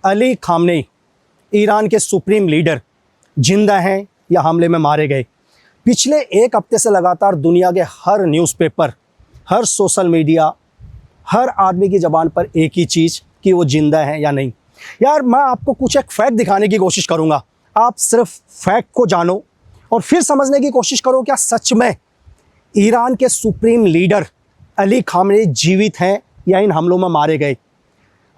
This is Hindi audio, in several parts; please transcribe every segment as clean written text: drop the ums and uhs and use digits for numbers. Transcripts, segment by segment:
अली खामनेई, ईरान के सुप्रीम लीडर, जिंदा हैं या हमले में मारे गए। पिछले एक हफ्ते से लगातार दुनिया के हर न्यूज़पेपर, हर सोशल मीडिया, हर आदमी की ज़बान पर एक ही चीज़ कि वो जिंदा है या नहीं। यार मैं आपको कुछ एक फैक्ट दिखाने की कोशिश करूँगा, आप सिर्फ फैक्ट को जानो और फिर समझने की कोशिश करो क्या सच में ईरान के सुप्रीम लीडर अली खामनेई जीवित हैं या इन हमलों में मारे गए।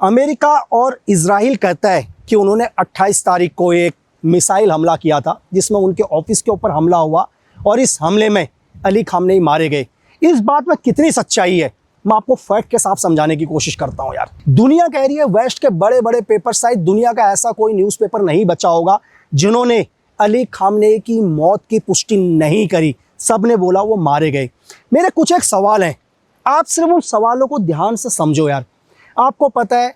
अमेरिका और इजराइल कहता है कि उन्होंने 28 तारीख को एक मिसाइल हमला किया था जिसमें उनके ऑफिस के ऊपर हमला हुआ और इस हमले में अली खामनेई मारे गए। इस बात में कितनी सच्चाई है मैं आपको फैक्ट के साथ समझाने की कोशिश करता हूं। यार दुनिया कह रही है, वेस्ट के बड़े बड़े पेपर, शायद दुनिया का ऐसा कोई न्यूज़पेपर नहीं बचा होगा जिन्होंने अली खामनेई की मौत की पुष्टि नहीं करी। सब ने बोला वो मारे गए। मेरे कुछ एक सवाल हैं, आप सिर्फ उन सवालों को ध्यान से समझो। यार आपको पता है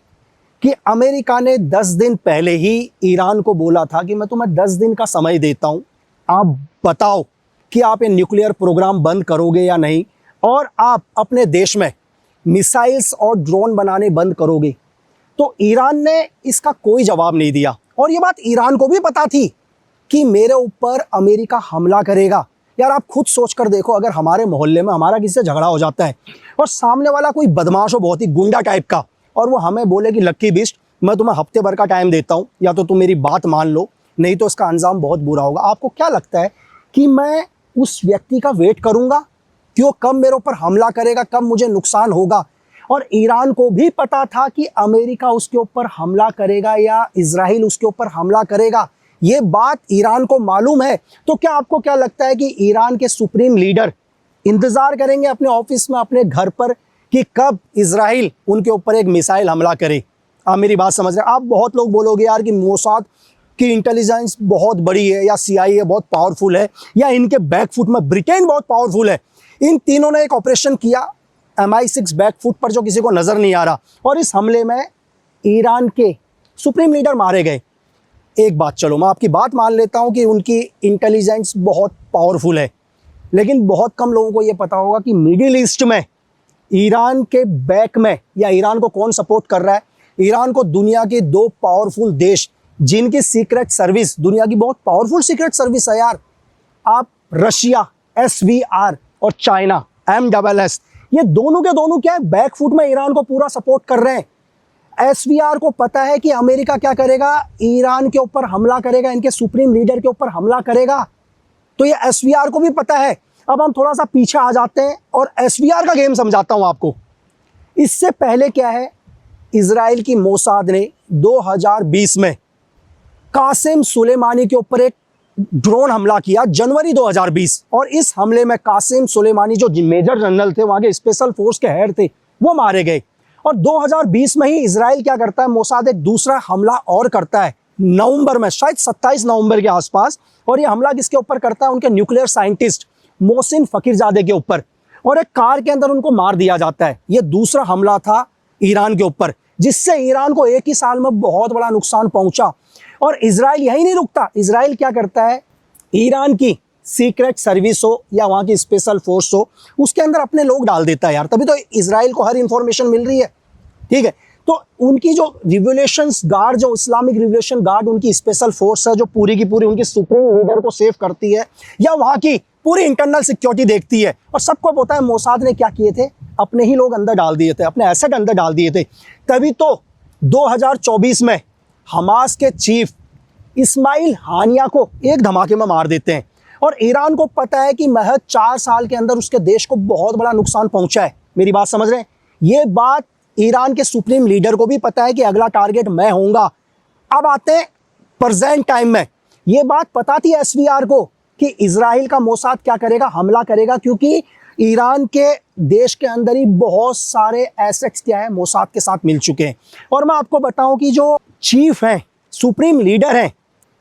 कि अमेरिका ने 10 दिन पहले ही ईरान को बोला था कि मैं तुम्हें 10 दिन का समय देता हूं, आप बताओ कि आप ये न्यूक्लियर प्रोग्राम बंद करोगे या नहीं और आप अपने देश में मिसाइल्स और ड्रोन बनाने बंद करोगे। तो ईरान ने इसका कोई जवाब नहीं दिया और ये बात ईरान को भी पता थी कि मेरे ऊपर अमेरिका हमला करेगा। यार आप खुद सोच कर देखो, अगर हमारे मोहल्ले में हमारा किसी से झगड़ा हो जाता है और सामने वाला कोई बदमाश हो, बहुत ही गुंडा टाइप का, और वो हमें बोले कि लक्की बिस्ट मैं तुम्हें हफ्ते भर का टाइम देता हूँ, या तो तुम मेरी बात मान लो नहीं तो इसका अंजाम बहुत बुरा होगा। आपको क्या लगता है कि मैं उस व्यक्ति का वेट करूँगा कि वो कब मेरे ऊपर हमला करेगा, कब मुझे नुकसान होगा? और ईरान को भी पता था कि अमेरिका उसके ऊपर हमला करेगा या इजराइल उसके ऊपर हमला करेगा। ये बात ईरान को मालूम है। तो क्या आपको क्या लगता है कि ईरान के सुप्रीम लीडर इंतजार करेंगे अपने ऑफिस में, अपने घर पर कि कब इजराइल उनके ऊपर एक मिसाइल हमला करे? आप मेरी बात समझ रहे हैं? आप बहुत लोग बोलोगे यार कि मोसाद की इंटेलिजेंस बहुत बड़ी है या CIA बहुत पावरफुल है या इनके बैकफुट में ब्रिटेन बहुत पावरफुल है। इन तीनों ने एक ऑपरेशन किया MI6 बैकफुट पर जो किसी को नजर नहीं आ रहा, और इस हमले में ईरान के सुप्रीम लीडर मारे गए। एक बात, चलो मैं आपकी बात मान लेता हूं कि उनकी इंटेलिजेंस बहुत पावरफुल है, लेकिन बहुत कम लोगों को यह पता होगा कि मिडिल ईस्ट में ईरान के बैक में या ईरान को कौन सपोर्ट कर रहा है। ईरान को दुनिया के 2 पावरफुल देश जिनकी सीक्रेट सर्विस, दुनिया की बहुत पावरफुल सीक्रेट सर्विस है यार, आप रशिया SVR और चाइना MSS, ये दोनों के दोनों क्या है, बैकफुट में ईरान को पूरा सपोर्ट कर रहे हैं। SVR को पता है कि अमेरिका क्या करेगा, ईरान के ऊपर हमला करेगा, इनके सुप्रीम लीडर के ऊपर हमला करेगा। तो ये SVR को भी पता है। अब हम थोड़ा सा पीछे आ जाते हैं और SVR का गेम समझाता हूं आपको। इससे पहले क्या है, इजराइल की मोसाद ने 2020 में कासिम सुलेमानी के ऊपर एक ड्रोन हमला किया, जनवरी 2020, और इस हमले में कासिम सुलेमानी जो मेजर जनरल थे, वहां के स्पेशल फोर्स के हेड थे, वो मारे गए। और 2020 में ही इजराइल क्या करता है, मोसाद एक दूसरा हमला और करता है नवंबर में, शायद 27 नवंबर के आसपास। और ये हमला किसके ऊपर करता है, उनके न्यूक्लियर साइंटिस्ट मोहसिन फकीरजादे के ऊपर, और एक कार के अंदर उनको मार दिया जाता है। ये दूसरा हमला था ईरान के ऊपर, जिससे ईरान को एक ही साल में बहुत बड़ा नुकसान पहुंचा। और इजराइल यही नहीं रुकता, इजराइल क्या करता है, ईरान की सीक्रेट सर्विस हो या वहां की स्पेशल फोर्स हो, उसके अंदर अपने लोग डाल देता है यार, तभी तो इजराइल को हर इंफॉर्मेशन मिल रही है। ठीक है, तो उनकी जो रिवोल्यूशंस गार्ड, जो इस्लामिक रिवोल्यूशन गार्ड, उनकी स्पेशल फोर्स है जो पूरी की पूरी उनकी सुप्रीम लीडर को सेव करती है या वहां की पूरी इंटरनल सिक्योरिटी देखती है। और सबको पता है मोसाद ने क्या किए थे, अपने ही लोग अंदर डाल दिए थे, अपने एसेट अंदर डाल दिए थे। तभी तो 2024 में हमास के चीफ इस्माइल हानिया को एक धमाके में मार देते हैं। और ईरान को पता है कि महज 4 साल के अंदर उसके देश को बहुत बड़ा नुकसान पहुंचा है। मेरी बात समझ रहे हैं? ये बात ईरान के सुप्रीम लीडर को भी पता है कि अगला टारगेट मैं होऊंगा। अब आते हैं प्रेजेंट टाइम में। ये बात पता थी SVR को कि इजराइल का मोसाद क्या करेगा, हमला करेगा, क्योंकि ईरान के देश के अंदर ही बहुत सारे एसेट्स क्या है, मोसाद के साथ मिल चुके हैं। और मैं आपको बताऊं कि जो चीफ हैं, सुप्रीम लीडर हैं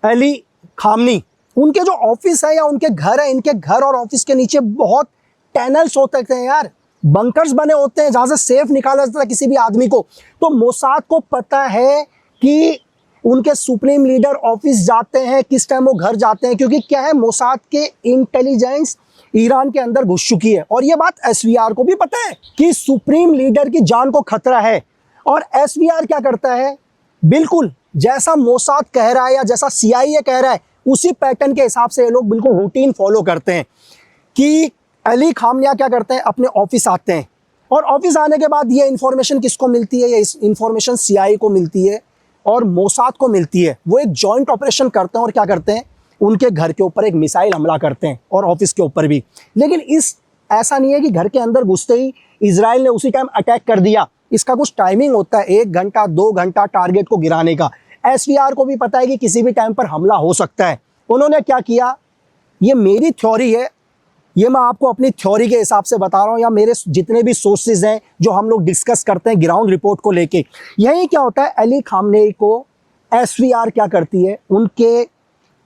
अली खामनेई, उनके जो ऑफिस है या उनके घर है, इनके घर और ऑफिस के नीचे बहुत टनल्स होते हैं यार, बंकर्स बने होते हैं जहां से सेफ निकाला जाता है किसी भी आदमी को। तो मोसाद को पता है कि उनके सुप्रीम लीडर ऑफिस जाते हैं, किस टाइम वो घर जाते हैं, क्योंकि क्या है, मोसाद के इंटेलिजेंस ईरान के अंदर घुस चुकी है। और ये बात SVR को भी पता है कि सुप्रीम लीडर की जान को खतरा है। और SVR क्या करता है, बिल्कुल जैसा मोसाद कह रहा है या जैसा CIA कह रहा है, उसी पैटर्न के हिसाब से ये लोग बिल्कुल रूटीन फॉलो करते हैं कि अली खामनेई क्या करते हैं, अपने ऑफिस आते हैं और ऑफिस आने के बाद ये इन्फॉर्मेशन किसको मिलती है, ये इन्फॉर्मेशन CIA को मिलती है और मोसाद को मिलती है। वो एक जॉइंट ऑपरेशन करते हैं और क्या करते हैं, उनके घर के ऊपर एक मिसाइल हमला करते हैं और ऑफिस के ऊपर भी। लेकिन ऐसा नहीं है कि घर के अंदर घुसते ही इजराइल ने उसी टाइम अटैक कर दिया। इसका कुछ टाइमिंग होता है, 1 घंटा 2 घंटा टारगेट को गिराने का। SVR को भी पता है कि किसी भी टाइम पर हमला हो सकता है। उन्होंने क्या किया, ये मेरी थ्योरी है, ये मैं आपको अपनी थ्योरी के हिसाब से बता रहा हूँ, या मेरे जितने भी सोर्सेज हैं जो हम लोग डिस्कस करते हैं ग्राउंड रिपोर्ट को लेके। यही क्या होता है, अली खामनेई को SVR क्या करती है, उनके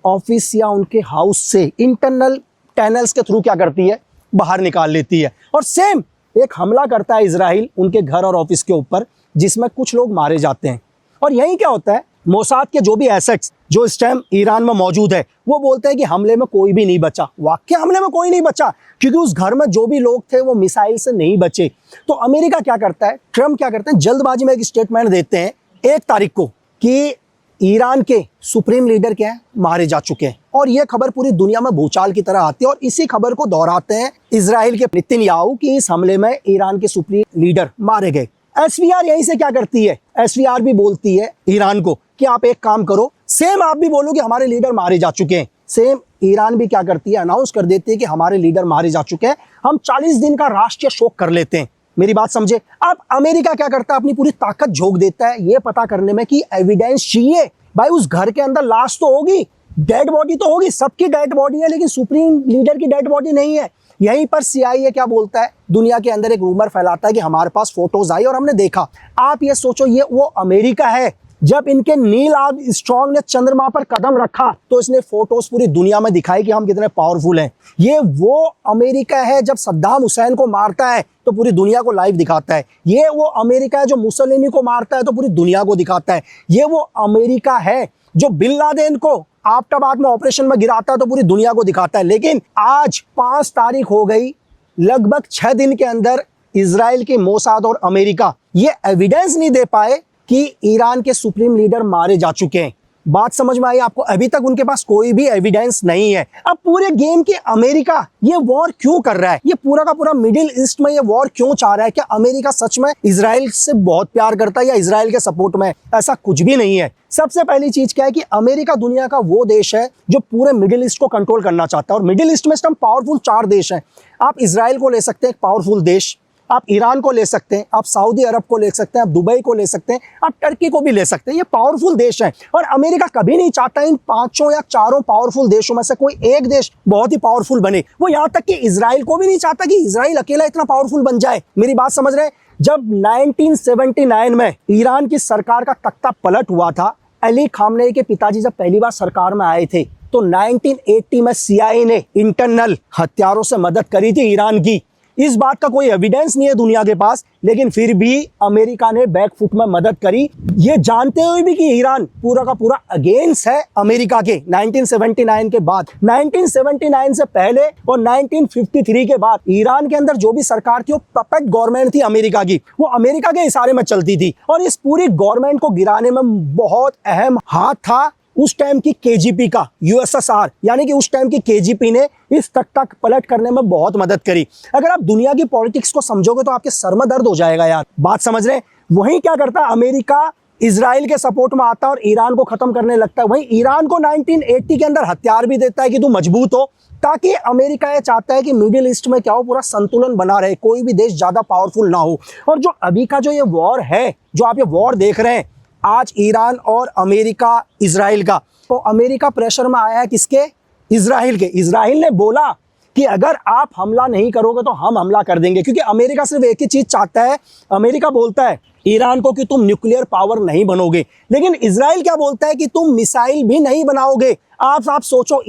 ऑफिस या उनके हाउस से इंटरनल टनल्स के थ्रू क्या करती है, बाहर निकाल लेती है और सेम एक हमला करता है इजराइल उनके घर और ऑफिस के ऊपर, जिसमें कुछ लोग मारे जाते हैं। और यही क्या होता है, मोसाद के जो भी एसेट्स जो इस टाइम ईरान में मौजूद है, वो बोलते हैं कि हमले में कोई भी नहीं बचा। वाकई हमले में कोई नहीं बचा, क्योंकि उस घर में जो भी लोग थे वो मिसाइल से नहीं बचे। तो अमेरिका क्या करता है, ट्रम्प क्या करते हैं, जल्दबाजी में एक स्टेटमेंट देते हैं 1 तारीख को कि ईरान के सुप्रीम लीडर क्या है, मारे जा चुके हैं। और यह खबर पूरी दुनिया में भूचाल की तरह आती है और इसी खबर को दोहराते हैं इजराइल के नेतन्याहू कि इस हमले में ईरान के सुप्रीम लीडर मारे गए। SVR यहीं से क्या करती है, SVR भी बोलती है ईरान को कि आप एक काम करो, सेम आप भी बोलो कि हमारे लीडर मारे जा चुके हैं। सेम ईरान भी क्या करती है, अनाउंस कर देती है कि हमारे लीडर मारे जा चुके हैं, हम 40 दिन का राष्ट्रीय शोक कर लेते हैं। मेरी बात समझे। अब अमेरिका क्या करता है, अपनी पूरी ताकत झोंक देता है ये पता करने में कि एविडेंस चाहिए। भाई उस घर के अंदर लाश तो होगी, डेड बॉडी तो होगी, सबकी डेड बॉडी है, लेकिन सुप्रीम लीडर की डेड बॉडी नहीं है। यहीं पर CIA क्या बोलता है, दुनिया के अंदर एक रूमर फैलाता है कि हमारे पास फोटोज आई और हमने देखा। आप ये सोचो, ये वो अमेरिका है, जब इनके नील आर्मस्ट्रांग ने चंद्रमा पर कदम रखा तो इसने फोटोज पूरी दुनिया में दिखाई कि हम कितने पावरफुल हैं। ये वो अमेरिका है, जब सद्दाम हुसैन को मारता है तो पूरी दुनिया को लाइव दिखाता है। ये वो अमेरिका है जो मुसोलिनी को मारता है तो पूरी दुनिया को दिखाता है। ये वो अमेरिका है जो बिन लादेन को आफ्ताबाद में ऑपरेशन में गिराता है तो पूरी दुनिया को दिखाता है। लेकिन आज 5 तारीख हो गई, लगभग 6 दिन के अंदर इजराइल की मोसाद और अमेरिका ये एविडेंस नहीं दे पाए कि ईरान के सुप्रीम लीडर मारे जा चुके हैं। बात समझ में आई आपको? अभी तक उनके पास कोई भी एविडेंस नहीं है। अब पूरे गेम के अमेरिका ये वॉर क्यों कर रहा है, ये पूरा का पूरा मिडिल ईस्ट में ये वॉर क्यों चाह रहा है? क्या अमेरिका सच में इजराइल से बहुत प्यार करता है या इजराइल के सपोर्ट में? ऐसा कुछ भी नहीं है। सबसे पहली चीज क्या है कि अमेरिका दुनिया का वो देश है जो पूरे मिडिल ईस्ट को कंट्रोल करना चाहता है। और मिडिल ईस्ट में पावरफुल 4 देश हैं। आप इजराइल को ले सकते हैं, एक पावरफुल देश, आप ईरान को ले सकते हैं, आप सऊदी अरब को ले सकते हैं, आप दुबई को ले सकते हैं, आप टर्की को भी ले सकते हैं। ये पावरफुल देश हैं और अमेरिका कभी नहीं चाहता इन 5 या 4 पावरफुल देशों में से कोई एक देश बहुत ही पावरफुल बने। वो यहाँ तक कि इजराइल को भी नहीं चाहता कि इजराइल अकेला इतना पावरफुल बन जाए। मेरी बात समझ रहे हैं? जब 1979 में ईरान की सरकार का तख्ता पलट हुआ था, अली खामनेई के पिताजी जब पहली बार सरकार में आए थे तो 1980 में CIA ने इंटरनल हथियारों से मदद करी थी ईरान की। इस बात का कोई एविडेंस नहीं है दुनिया के पास, लेकिन फिर भी अमेरिका ने बैकफुट में मदद करी, ये जानते हुए भी कि ईरान पूरा का पूरा अगेंस्ट है अमेरिका के। 1979 के बाद, 1979 से पहले और 1953 के बाद ईरान के अंदर जो भी सरकार थी वो पपेट गवर्नमेंट थी अमेरिका की, वो अमेरिका के इशारे में चलती थी। और इस पूरी गवर्नमेंट को गिराने में बहुत अहम हाथ था उस टाइम की KGP का, USSR, यानी कि उस टाइम की KGP ने इस तख्ता पलट करने में बहुत मदद करी। अगर आप दुनिया की पॉलिटिक्स को समझोगे तो आपके सर में दर्द हो जाएगा यार। बात समझ रहे हैं? वहीं क्या करता है अमेरिका, इजराइल के सपोर्ट में आता है और ईरान को खत्म करने लगता है। वहीं ईरान को 1980 के अंदर हथियार भी देता है कि तू मजबूत हो, ताकि अमेरिका ये चाहता है कि मिडिल ईस्ट में क्या हो, पूरा संतुलन बना रहे, कोई भी देश ज्यादा पावरफुल ना हो। और जो अभी का जो ये वॉर है, जो आप ये वॉर देख रहे हैं आज ईरान और अमेरिका इजराइल का, तो अमेरिका प्रेशर में आया है किसके? इजराइल के। इजराइल ने बोला कि अगर आप हमला नहीं करोगे तो हम हमला कर देंगे, क्योंकि अमेरिका सिर्फ एक ही चीज चाहता है। अमेरिका बोलता है ईरान को कि तुम न्यूक्लियर पावर नहीं बनोगे, लेकिन इजराइल क्या बोलता है कि तुम मिसाइल भी नहीं बनाओगे। आप सोचो,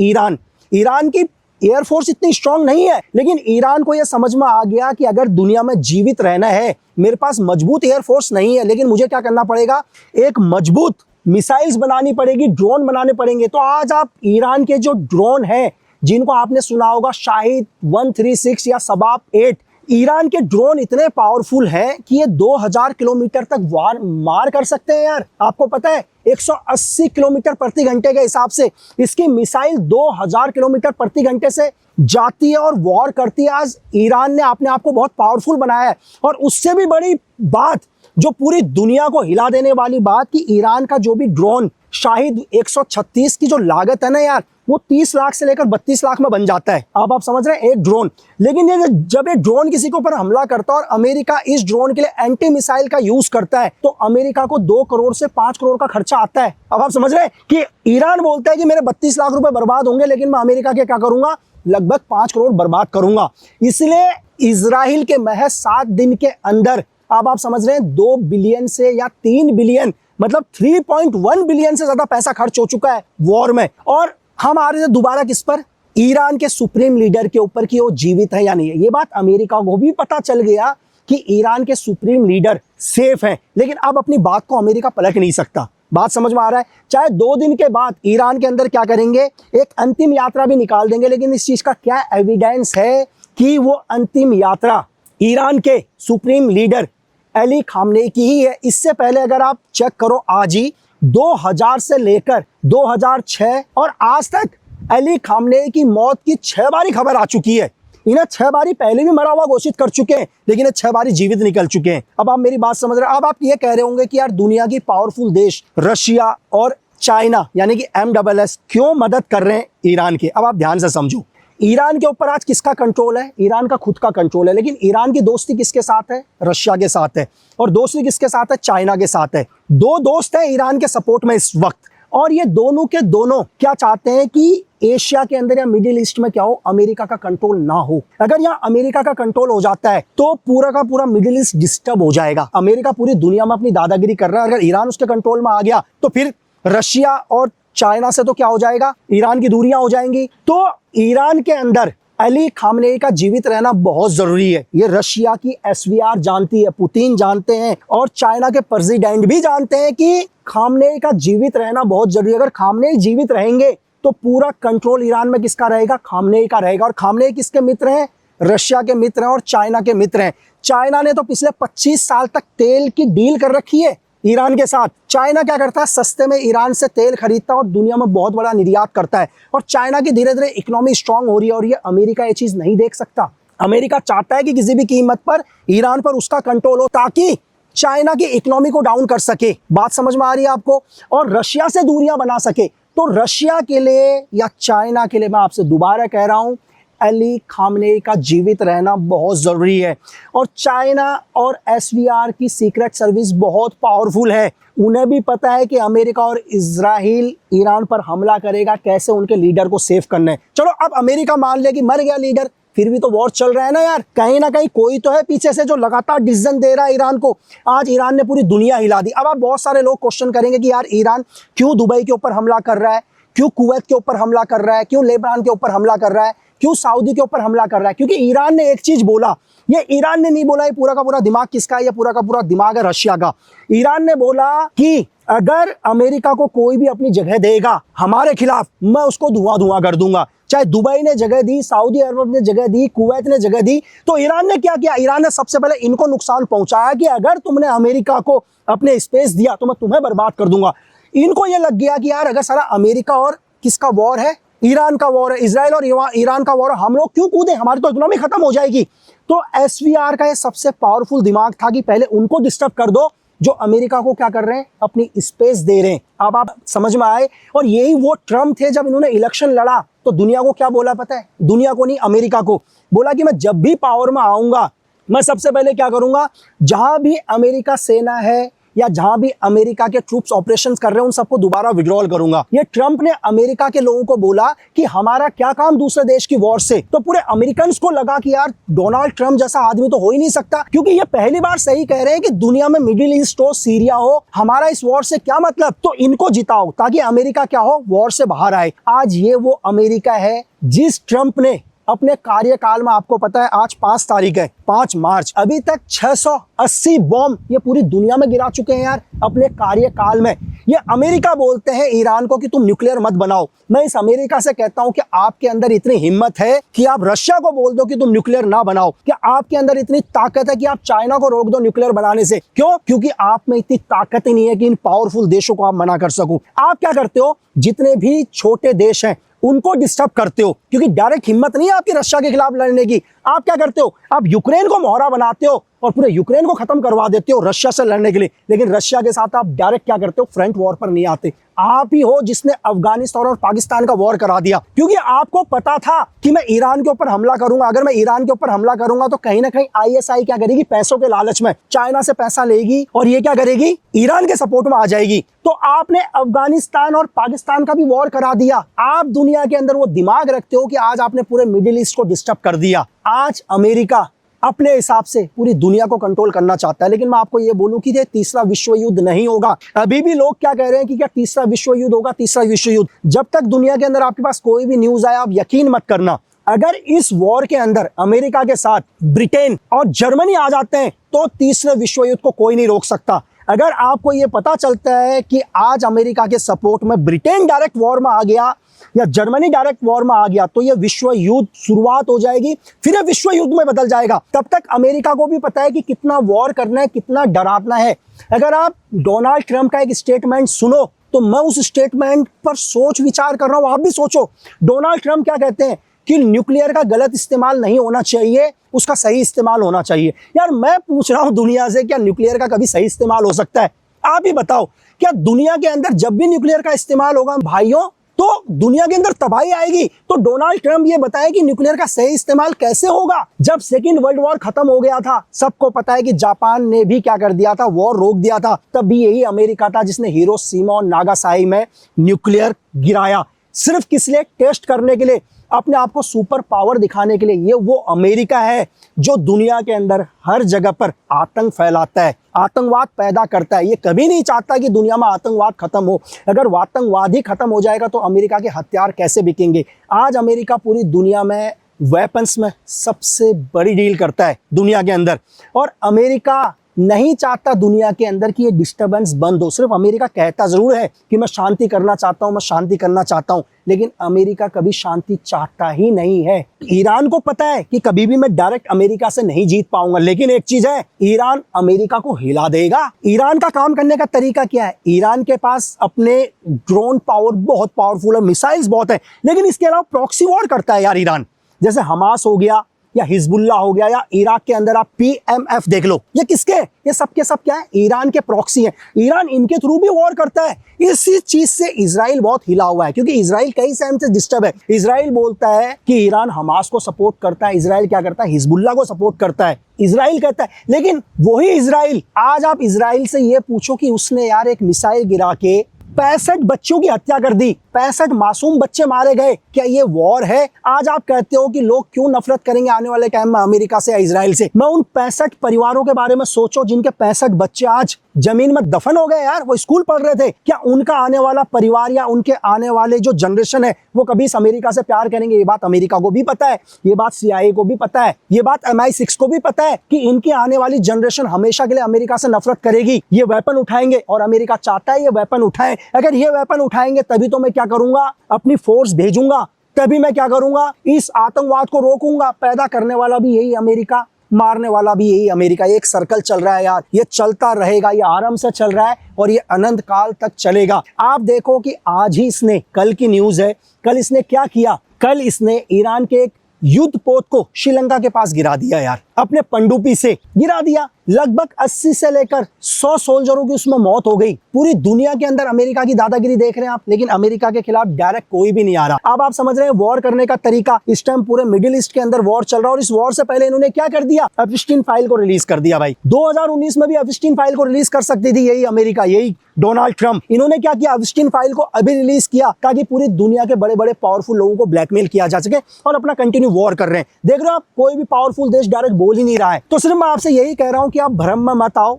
ईरान की एयरफोर्स इतनी स्ट्रांग नहीं है, लेकिन ईरान को यह समझ में आ गया कि अगर दुनिया में जीवित रहना है, मेरे पास मजबूत एयरफोर्स नहीं है, लेकिन मुझे क्या करना पड़ेगा, एक मजबूत मिसाइल्स बनानी पड़ेगी, ड्रोन बनाने पड़ेंगे। तो आज आप ईरान के जो ड्रोन हैं, जिनको आपने सुना होगा शाहिद 136 या शबाब 8, ईरान के ड्रोन इतने पावरफुल हैं कि ये 2000 किलोमीटर तक वार मार कर सकते हैं यार। आपको पता है 180 किलोमीटर प्रति घंटे के हिसाब से इसकी मिसाइल 2000 किलोमीटर प्रति घंटे से जाती है और वॉर करती है। आज ईरान ने अपने आप को बहुत पावरफुल बनाया है। और उससे भी बड़ी बात, जो पूरी दुनिया को हिला देने वाली बात, कि ईरान का जो भी ड्रोन शाहिद 136 की जो लागत है ना यार, वो 30 लाख से लेकर 32 लाख में बन जाता है। अब आप समझ रहे हैं एक ड्रोन। लेकिन ये जब ये ड्रोन किसी के ऊपर हमला करता है और अमेरिका इस ड्रोन के लिए एंटी मिसाइल का यूज करता है, तो अमेरिका को 2 करोड़ से 5 करोड़ का खर्चा आता है। अब आप समझ रहे हैं कि ईरान बोलता है कि मेरे 32 लाख रुपए बर्बाद होंगे, लेकिन मैं अमेरिका के क्या करूंगा, लगभग 5 करोड़ बर्बाद करूंगा। इसलिए इजराइल के महज 7 दिन के अंदर, अब आप समझ रहे हैं 2 बिलियन से या 3 बिलियन, मतलब 3.1 बिलियन से ज्यादा पैसा खर्च हो चुका है वॉर में। और हम आ रहे थे दोबारा किस पर, ईरान के सुप्रीम लीडर के ऊपर, कि वो जीवित है या नहीं है। ये बात अमेरिका को भी पता चल गया कि ईरान के सुप्रीम लीडर सेफ हैं, लेकिन अब अपनी बात को अमेरिका पलट नहीं सकता। बात समझ में आ रहा है। चाहे 2 दिन के बाद ईरान के अंदर क्या करेंगे, एक अंतिम यात्रा भी निकाल देंगे, लेकिन इस चीज का क्या एविडेंस है कि वो अंतिम यात्रा ईरान के सुप्रीम लीडर अली खामनेई की ही है। इससे पहले अगर आप चेक करो, आज ही 2000 से लेकर 2006 और आज तक अली खामनेई की मौत की 6 बारी खबर आ चुकी है। इन्हें 6 बारी पहले भी मरा हुआ घोषित कर चुके हैं, लेकिन 6 बारी जीवित निकल चुके हैं। अब आप मेरी बात समझ रहे हैं। अब आप ये कह रहे होंगे कि यार दुनिया की पावरफुल देश रशिया और चाइना यानी कि MSS क्यों मदद कर रहे हैं ईरान की। अब आप ध्यान से समझो, ईरान के ऊपर आज किसका कंट्रोल है, ईरान का खुद का कंट्रोल है। लेकिन ईरान की दोस्ती किसके साथ है, रशिया के साथ है। और दोस्ती किसके साथ है, चाइना के साथ है। 2 दोस्त हैं ईरान के सपोर्ट में इस वक्त। और ये दोनों के दोनों क्या चाहते हैं कि एशिया के अंदर या मिडिल ईस्ट में क्या हो, अमेरिका का कंट्रोल ना हो। अगर यहाँ अमेरिका का कंट्रोल हो जाता है तो पूरा का पूरा मिडिल ईस्ट डिस्टर्ब हो जाएगा। अमेरिका पूरी दुनिया में अपनी दादागिरी कर रहा है, अगर ईरान उसके कंट्रोल में आ गया तो फिर रशिया और चाइना से तो क्या हो जाएगा, ईरान की दूरियां हो जाएंगी। तो ईरान के अंदर अली खामनेई का जीवित रहना बहुत जरूरी है। ये रशिया की SVR जानती है, पुतिन जानते हैं और चाइना के प्रेसिडेंट भी जानते हैं कि खामनेई का जीवित रहना बहुत जरूरी है। अगर खामनेई जीवित रहेंगे तो पूरा कंट्रोल ईरान में किसका रहेगा, खामनेई का रहेगा। और खामनेई किसके मित्र हैं, रशिया के मित्र हैं और चाइना के मित्र हैं। चाइना ने तो पिछले 25 साल तक तेल की डील कर रखी है ईरान के साथ। चाइना क्या करता है, सस्ते में ईरान से तेल खरीदता है और दुनिया में बहुत बड़ा निर्यात करता है। और चाइना की धीरे धीरे इकोनॉमी स्ट्रांग हो रही है और ये अमेरिका ये चीज नहीं देख सकता। अमेरिका चाहता है कि किसी भी कीमत पर ईरान पर उसका कंट्रोल हो, ताकि चाइना की इकोनॉमी को डाउन कर सके। बात समझ में आ रही है आपको। और रशिया से दूरियां बना सके। तो रशिया के लिए या चाइना के लिए, मैं आपसे दोबारा कह रहा हूं, अली खामनेई का जीवित रहना बहुत ज़रूरी है। और चाइना और SVR की सीक्रेट सर्विस बहुत पावरफुल है। उन्हें भी पता है कि अमेरिका और इजराइल ईरान पर हमला करेगा, कैसे उनके लीडर को सेव करना है। चलो अब अमेरिका मान ले कि मर गया लीडर, फिर भी तो वॉर चल रहा है ना यार। कहीं ना कहीं कोई तो है पीछे से जो लगातार डिसीजन दे रहा है ईरान को। आज ईरान ने पूरी दुनिया हिला दी। अब आप बहुत सारे लोग क्वेश्चन करेंगे कि यार ईरान क्यों दुबई के ऊपर हमला कर रहा है, क्यों कुवैत के ऊपर हमला कर रहा है, क्यों लेबनान के ऊपर हमला कर रहा है, क्यों सऊदी के ऊपर हमला कर रहा है। क्योंकि ईरान ने एक चीज बोला, ये ईरान ने नहीं बोला, ये पूरा का पूरा दिमाग किसका है, ये पूरा का पूरा दिमाग है रशिया का। ईरान ने बोला कि अगर अमेरिका को कोई भी अपनी जगह देगा हमारे खिलाफ, मैं उसको धुआं धुआं कर दूंगा। चाहे दुबई ने जगह दी, सऊदी अरब ने जगह दी, कुवैत ने जगह दी, तो ईरान ने क्या किया, ईरान ने सबसे पहले इनको नुकसान पहुंचाया कि अगर तुमने अमेरिका को अपने स्पेस दिया तो मैं तुम्हें बर्बाद कर दूंगा। इनको ये लग गया कि यार अगर सारा अमेरिका और किसका वॉर है, ईरान का वॉर है, इजराइल और ईरान का वॉर है, हम लोग क्यों कूदे, हमारी तो इकोनॉमी खत्म हो जाएगी। तो SVR का ये सबसे पावरफुल दिमाग था कि पहले उनको डिस्टर्ब कर दो जो अमेरिका को क्या कर रहे हैं, अपनी स्पेस दे रहे हैं। अब आप समझ में आए। और यही वो ट्रम्प थे, जब इन्होंने इलेक्शन लड़ा तो दुनिया को क्या बोला पता है, दुनिया को नहीं अमेरिका को बोला कि मैं जब भी पावर में आऊंगा मैं सबसे पहले क्या करूंगा, जहां भी अमेरिका सेना है या जहां भी अमेरिका के ट्रूप्स ऑपरेशंस कर रहे हैं उन सबको दोबारा विड्रॉल करूंगा। ये ट्रम्प ने अमेरिका के लोगों को बोला कि हमारा क्या काम दूसरे देश की वॉर से। तो पूरे अमेरिकन को लगा कि यार डोनाल्ड ट्रम्प जैसा आदमी तो हो ही नहीं सकता, क्योंकि ये पहली बार सही कह रहे हैं कि दुनिया में मिडिल ईस्ट हो, सीरिया हो, हमारा इस वॉर से क्या मतलब, तो इनको जिताओ ताकि अमेरिका क्या हो, वॉर से बाहर आए। आज ये वो अमेरिका है जिस ट्रम्प ने अपने कार्यकाल में, आपको पता है आज 5 तारीख है, 5 मार्च, अभी तक 680 बॉम्ब ये पूरी दुनिया में गिरा चुके हैं यार अपने कार्यकाल में। ये अमेरिका बोलते हैं ईरान को कि तुम न्यूक्लियर मत बनाओ। मैं इस अमेरिका से कहता हूं कि आपके अंदर इतनी हिम्मत है कि आप रशिया को बोल दो कि तुम न्यूक्लियर ना बनाओ। क्या आपके अंदर इतनी ताकत है कि आप चाइना को रोक दो न्यूक्लियर बनाने से? क्यों? क्योंकि आप में इतनी ताकत ही नहीं है कि इन पावरफुल देशों को आप मना कर सको। आप क्या करते हो, जितने भी छोटे देश हैं उनको डिस्टर्ब करते हो, क्योंकि डायरेक्ट हिम्मत नहीं है आपकी रशिया के खिलाफ लड़ने की। आप क्या करते हो, आप यूक्रेन को मोहरा बनाते हो और पूरे यूक्रेन को खत्म करवा देते हो रशिया से लड़ने के लिए। लेकिन रशिया के साथ आप डायरेक्ट क्या करते हो, फ्रंट वॉर पर नहीं आते। आप ही हो जिसने अफगानिस्तान और पाकिस्तान का वॉर करा दिया, क्योंकि आपको पता था कि मैं ईरान के ऊपर हमला करूंगा। अगर मैं ईरान के ऊपर हमला करूंगा तो कहीं ना कहीं आईएसआई क्या करेगी, पैसों के लालच में चाइना से पैसा लेगी और ये क्या करेगी, ईरान के सपोर्ट में आ जाएगी। तो आपने अफगानिस्तान और पाकिस्तान का भी वॉर करा दिया। आप दुनिया के अंदर वो दिमाग रखते हो कि आज आपने पूरे मिडिल ईस्ट को डिस्टर्ब कर दिया। आज अमेरिका अपने हिसाब से पूरी दुनिया को कंट्रोल करना चाहता है। लेकिन मैं आपको ये बोलूं कि ये तीसरा विश्व युद्ध नहीं होगा। अभी भी लोग क्या कह रहे हैं कि क्या तीसरा विश्व युद्ध होगा, तीसरा विश्व युद्ध। जब तक दुनिया के अंदर आपके पास कोई भी न्यूज आए, आप यकीन मत करना, अगर इस वॉर के अंदर अमेरिका के साथ ब्रिटेन और जर्मनी आ जाते हैं तो तीसरे विश्व युद्ध को कोई नहीं रोक सकता। अगर आपको ये पता चलता है कि आज अमेरिका के सपोर्ट में ब्रिटेन डायरेक्ट वॉर में आ गया या जर्मनी डायरेक्ट वॉर में आ गया तो ये विश्व युद्ध शुरुआत हो जाएगी, फिर ये विश्व युद्ध में बदल जाएगा। तब तक अमेरिका को भी पता है कि कितना वॉर करना है, कितना डराना है। अगर आप डोनाल्ड ट्रंप का एक स्टेटमेंट सुनो तो मैं उस स्टेटमेंट पर सोच विचार कर रहा हूं, आप भी सोचो। डोनाल्ड ट्रंप क्या कहते हैं कि न्यूक्लियर का गलत इस्तेमाल नहीं होना चाहिए, उसका सही इस्तेमाल होना चाहिए। यार मैं पूछ रहा हूं दुनिया से, क्या न्यूक्लियर का कभी सही इस्तेमाल हो सकता है? आप ही बताओ, क्या दुनिया के अंदर जब भी न्यूक्लियर का इस्तेमाल होगा भाइयों तो दुनिया के अंदर तबाही आएगी? तो डोनाल्ड ट्रंप ये बताए कि न्यूक्लियर का सही इस्तेमाल कैसे होगा। जब सेकेंड वर्ल्ड वॉर खत्म हो गया था, सबको पता है कि जापान ने भी क्या कर दिया था, वॉर रोक दिया था। तब भी यही अमेरिका था जिसने हिरोशिमा और नागासाकी में न्यूक्लियर गिराया, सिर्फ किस लिए, टेस्ट करने के लिए, अपने आप को सुपर पावर दिखाने के लिए। ये वो अमेरिका है जो दुनिया के अंदर हर जगह पर आतंक फैलाता है, आतंकवाद पैदा करता है। ये कभी नहीं चाहता कि दुनिया में आतंकवाद खत्म हो। अगर आतंकवाद ही खत्म हो जाएगा तो अमेरिका के हथियार कैसे बिकेंगे? आज अमेरिका पूरी दुनिया में वेपन्स में सबसे बड़ी डील करता है दुनिया के अंदर, और अमेरिका नहीं चाहता दुनिया के अंदर कि ये डिस्टर्बेंस बंद हो। सिर्फ अमेरिका कहता जरूर है कि मैं शांति करना चाहता हूं, मैं शांति करना चाहता हूं, लेकिन अमेरिका कभी शांति चाहता ही नहीं है। ईरान को पता है कि कभी भी मैं डायरेक्ट अमेरिका से नहीं जीत पाऊंगा, लेकिन एक चीज है, ईरान अमेरिका को हिला देगा। ईरान का काम करने का तरीका क्या है? ईरान के पास अपने ड्रोन पावर बहुत पावरफुल है, मिसाइल्स बहुत है, लेकिन इसके अलावा प्रॉक्सी वॉर करता है यार ईरान। जैसे हमास हो गया या हिजबुल्ला हो गया या इराक के अंदर आप PMF देख लो, ये किसके, ये सब के सब क्या है, ईरान के प्रॉक्सी हैं। ईरान इनके थ्रू भी वॉर करता है। इसी चीज से इजराइल बहुत हिला हुआ है, क्योंकि इजराइल कई टाइम से डिस्टर्ब है। इजराइल बोलता है कि ईरान हमास को सपोर्ट करता है, इजराइल क्या करता है, हिजबुल्ला को सपोर्ट करता है, इजराइल कहता है। लेकिन वही इजराइल, आज आप इजराइल से ये पूछो कि उसने यार एक मिसाइल गिरा के 65 बच्चों की हत्या कर दी, 65 मासूम बच्चे मारे गए, क्या ये वॉर है? आज आप कहते हो कि लोग क्यों नफरत करेंगे आने वाले टाइम में अमेरिका से या इजराइल से। मैं उन 65 परिवारों के बारे में सोचो जिनके 65 बच्चे आज जमीन में दफन हो गए यार, वो स्कूल पढ़ रहे थे। क्या उनका आने वाला परिवार या उनके आने वाले जो जनरेशन है वो कभी इस अमेरिका से प्यार करेंगे? ये बात अमेरिका को भी पता है, ये बात CIA को भी पता है, ये बात MI6 को भी पता है कि इनकी आने वाली जनरेशन हमेशा के लिए अमेरिका से नफरत करेगी। ये वेपन उठाएंगे और अमेरिका चाहता है ये वेपन उठाए। अगर ये वेपन उठाएंगे तभी तो मैं क्या करूंगा, अपनी फोर्स भेजूंगा, तभी मैं क्या करूंगा, इस आतंकवाद को रोकूंगा। पैदा करने वाला भी यही अमेरिका, मारने वाला भी यही अमेरिका। एक सर्कल चल रहा है यार, ये चलता रहेगा, ये आराम से चल रहा है और ये अनंत काल तक चलेगा। आप देखो कि आज ही इसने, कल की न्यूज है, कल इसने क्या किया, कल इसने ईरान के एक युद्ध पोत को श्रीलंका के पास गिरा दिया यार, अपने पनडुब्बी से गिरा दिया। लगभग 80 से लेकर 100 सोल्जरों की उसमें मौत हो गई। पूरी दुनिया के अंदर अमेरिका की दादागिरी देख रहे हैं आप, लेकिन अमेरिका के खिलाफ डायरेक्ट कोई भी नहीं आ रहा। अब आप समझ रहे हैं वॉर करने का तरीका। इस टाइम पूरे मिडिल ईस्ट के अंदर वॉर चल रहा है और इस वॉर से पहले इन्होंने क्या कर दिया, एप्स्टीन फाइल को रिलीज कर दिया भाई। 2019 में भी एप्स्टीन फाइल को रिलीज कर सकती थी यही अमेरिका, यही डोनाल्ड ट्रंप। इन्होंने क्या किया, एप्स्टीन फाइल को अभी रिलीज किया ताकि पूरी दुनिया के बड़े बड़े पावरफुल लोगों को ब्लैकमेल किया जा सके और अपना कंटिन्यू वॉर कर रहे हैं। देख रहे हो आप, कोई भी पावरफुल देश डायरेक्ट बोल ही नहीं रहा है। तो सिर्फ मैं आपसे यही कह रहा हूं कि आप भ्रम में मत आओ,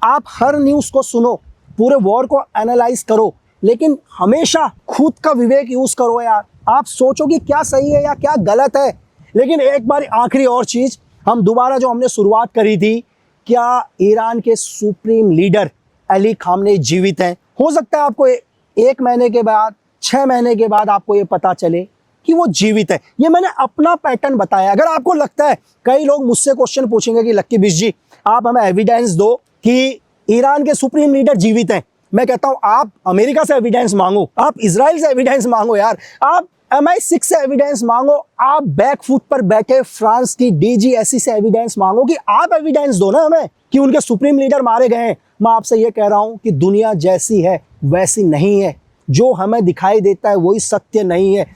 आप हर न्यूज को सुनो, पूरे वॉर को एनालाइज करो, लेकिन हमेशा खुद का विवेक यूज करो यार। आप सोचो कि क्या सही है या क्या गलत है। लेकिन एक बार आखिरी और चीज, हम दोबारा जो हमने शुरुआत करी थी, क्या ईरान के सुप्रीम लीडर अली खामनेई जीवित हैं? हो सकता है आपको एक महीने के बाद, 6 महीने के बाद आपको ये पता चले कि वो जीवित है। ये मैंने अपना पैटर्न बताया। अगर आपको लगता है, कई लोग मुझसे क्वेश्चन पूछेंगे कि लक्की बिश जी आप हमें एविडेंस दो कि ईरान के सुप्रीम लीडर जीवित हैं। मैं कहता हूं आप अमेरिका से एविडेंस मांगो, आप इजराइल से एविडेंस मांगो यार, आप MI6 से एविडेंस मांगो, आप बैकफुट पर बैठे फ्रांस की DGSE से एविडेंस मांगो कि आप एविडेंस दो ना हमें कि उनके सुप्रीम लीडर मारे गए हैं। मैं आपसे ये कह रहा हूं कि दुनिया जैसी है वैसी नहीं है। जो हमें दिखाई देता है वही सत्य नहीं है।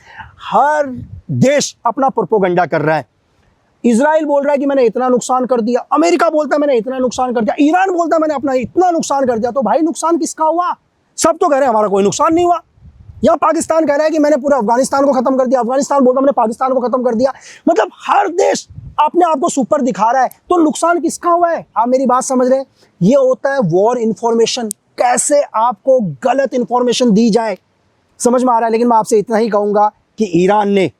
हर देश अपना प्रोपेगेंडा कर रहा है। इजराइल बोल रहा है कि मैंने इतना नुकसान कर दिया, अमेरिका बोलता है मैंने इतना नुकसान कर दिया, ईरान बोलता है मैंने अपना इतना नुकसान कर दिया। तो भाई नुकसान किसका हुआ? सब तो कह रहे हैं हमारा कोई नुकसान नहीं हुआ। या पाकिस्तान कह रहा है कि मैंने पूरा अफगानिस्तान को खत्म कर दिया, अफगानिस्तान बोलता मैंने पाकिस्तान को खत्म कर दिया। मतलब हर देश अपने आप को सुपर दिखा रहा है। तो नुकसान किसका हुआ है? आप मेरी बात समझ रहे हैं? ये होता है वॉर इंफॉर्मेशन। कैसे आपको गलत इंफॉर्मेशन दी जाए, समझ में आ रहा है। लेकिन मैं आपसे इतना ही कहूंगा कि ईरान ने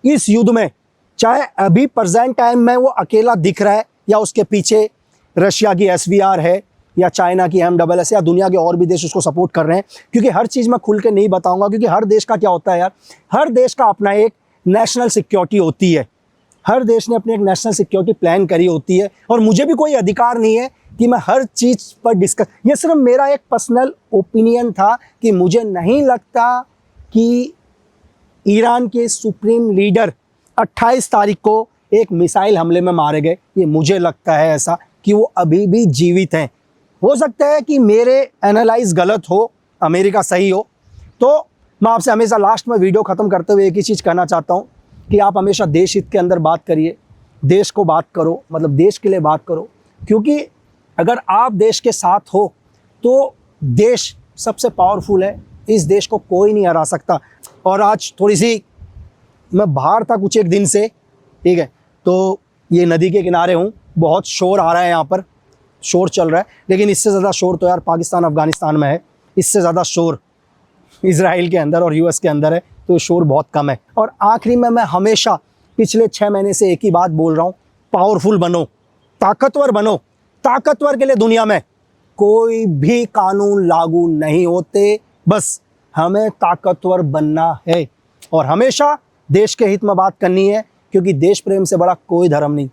इस युद्ध में, चाहे अभी प्रेजेंट टाइम में वो अकेला दिख रहा है या उसके पीछे रशिया की SVR है या चाइना की MSS या दुनिया के और भी देश उसको सपोर्ट कर रहे हैं, क्योंकि हर चीज़ मैं खुल के नहीं बताऊंगा, क्योंकि हर देश का क्या होता है यार, हर देश का अपना एक नेशनल सिक्योरिटी होती है। हर देश ने अपनी एक नेशनल सिक्योरिटी प्लान करी होती है और मुझे भी कोई अधिकार नहीं है कि मैं हर चीज़ पर डिस्कस। ये सिर्फ मेरा एक पर्सनल ओपिनियन था कि मुझे नहीं लगता कि ईरान के सुप्रीम लीडर 28 तारीख को एक मिसाइल हमले में मारे गए। ये मुझे लगता है ऐसा कि वो अभी भी जीवित हैं। हो सकता है कि मेरे एनालाइज गलत हो, अमेरिका सही हो। तो मैं आपसे हमेशा लास्ट में वीडियो ख़त्म करते हुए एक ही चीज़ कहना चाहता हूँ कि आप हमेशा देश हित के अंदर बात करिए, देश को बात करो, मतलब देश के लिए बात करो। क्योंकि अगर आप देश के साथ हो तो देश सबसे पावरफुल है, इस देश को कोई नहीं हरा सकता। और आज थोड़ी सी मैं बाहर था कुछ एक दिन से, ठीक है, तो ये नदी के किनारे हूँ, बहुत शोर आ रहा है, यहाँ पर शोर चल रहा है। लेकिन इससे ज़्यादा शोर तो यार पाकिस्तान अफ़गानिस्तान में है, इससे ज़्यादा शोर इजराइल के अंदर और US के अंदर है, तो शोर बहुत कम है। और आखिरी में मैं हमेशा पिछले 6 महीने से एक ही बात बोल रहा हूँ, पावरफुल बनो, ताकतवर बनो। ताकतवर के लिए दुनिया में कोई भी कानून लागू नहीं होते, बस हमें ताकतवर बनना है और हमेशा देश के हित में बात करनी है, क्योंकि देश प्रेम से बड़ा कोई धर्म नहीं।